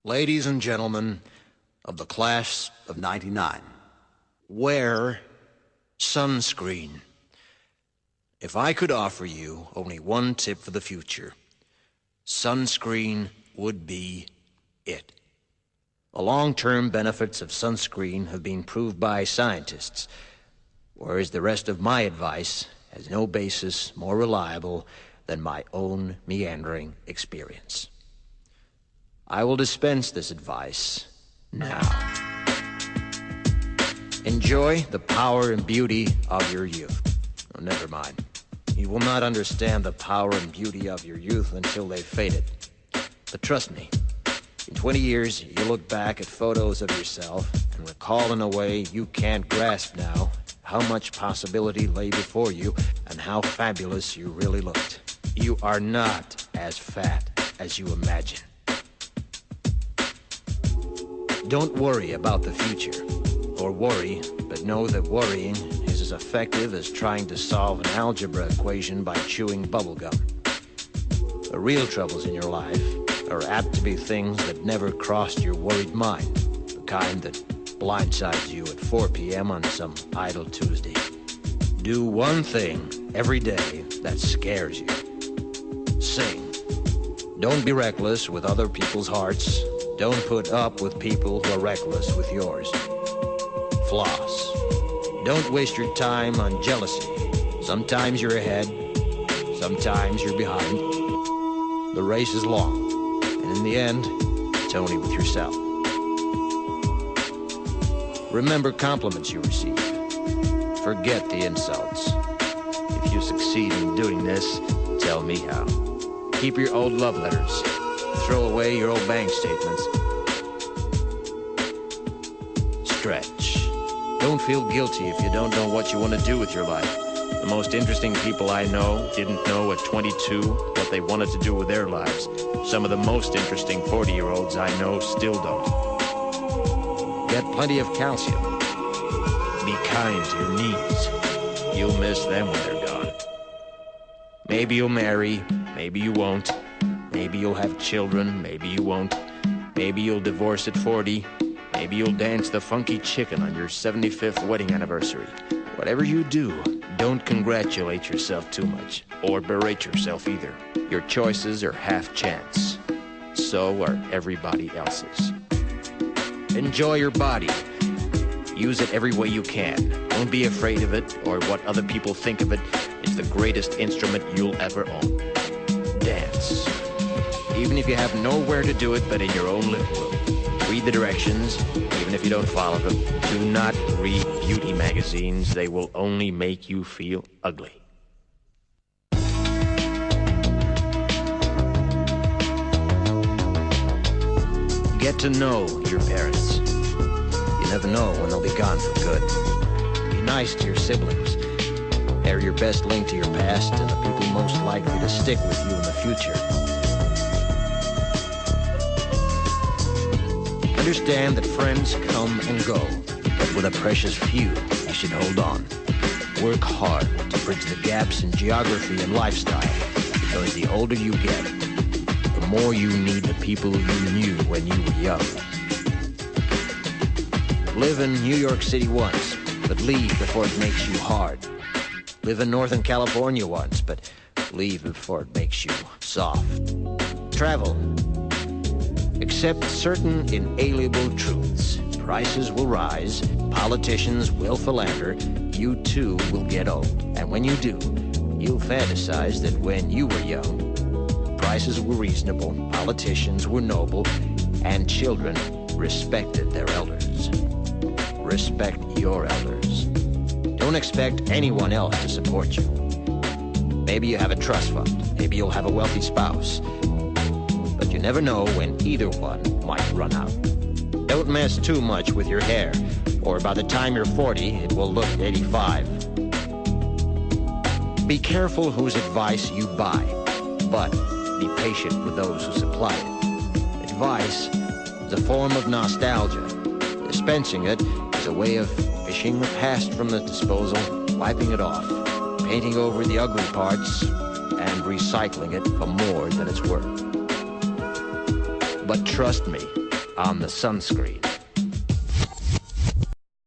Ladies and gentlemen of the class of '99, wear sunscreen. If I could offer you only one tip for the future, sunscreen would be it. The long-term benefits of sunscreen have been proved by scientists, whereas the rest of my advice has no basis more reliable than my own meandering experience. I will dispense this advice now. Enjoy the power and beauty of your youth. Oh, never mind. You will not understand the power and beauty of your youth until they've faded. But trust me, in 20 years, you look back at photos of yourself and recall in a way you can't grasp now how much possibility lay before you and how fabulous you really looked. You are not as fat as you imagine. Don't worry about the future, or worry, but know that worrying is as effective as trying to solve an algebra equation by chewing bubblegum. The real troubles in your life are apt to be things that never crossed your worried mind, the kind that blindsides you at 4 p.m. on some idle Tuesday. Do one thing every day that scares you. Sing. Don't be reckless with other people's hearts. Don't put up with people who are reckless with yours. Floss. Don't waste your time on jealousy. Sometimes you're ahead, sometimes you're behind. The race is long, and in the end, it's only with yourself. Remember compliments you receive. Forget the insults. If you succeed in doing this, tell me how. Keep your old love letters. Throw away your old bank statements. Stretch. Don't feel guilty if you don't know what you want to do with your life. The most interesting people I know didn't know at 22 what they wanted to do with their lives. Some of the most interesting 40-year-olds I know still don't. Get plenty of calcium. Be kind to your knees. You'll miss them when they're gone. Maybe you'll marry, maybe you won't. Maybe you'll have children, maybe you won't. Maybe you'll divorce at 40. Maybe you'll dance the funky chicken on your 75th wedding anniversary. Whatever you do, don't congratulate yourself too much, or berate yourself either. Your choices are half chance. So are everybody else's. Enjoy your body. Use it every way you can. Don't be afraid of it or what other people think of it. It's the greatest instrument you'll ever own. Dance. Even if you have nowhere to do it but in your own living room. Read the directions, even if you don't follow them. Do not read beauty magazines. They will only make you feel ugly. Get to know your parents. You never know when they'll be gone for good. Be nice to your siblings. They're your best link to your past and the people most likely to stick with you in the future. Understand that friends come and go, but with a precious few, you should hold on. Work hard to bridge the gaps in geography and lifestyle, because the older you get, the more you need the people you knew when you were young. Live in New York City once, but leave before it makes you hard. Live in Northern California once, but leave before it makes you soft. Travel. Accept certain inalienable truths. Prices will rise, politicians will philander, you too will get old. And when you do, you'll fantasize that when you were young, prices were reasonable, politicians were noble, and children respected their elders. Respect your elders. Don't expect anyone else to support you. Maybe you have a trust fund, maybe you'll have a wealthy spouse. But you never know when either one might run out. Don't mess too much with your hair, or by the time you're 40, it will look 85. Be careful whose advice you buy, but be patient with those who supply it. Advice is a form of nostalgia. Dispensing it is a way of fishing the past from the disposal, wiping it off, painting over the ugly parts, and recycling it for more than it's worth. But trust me, on the sunscreen.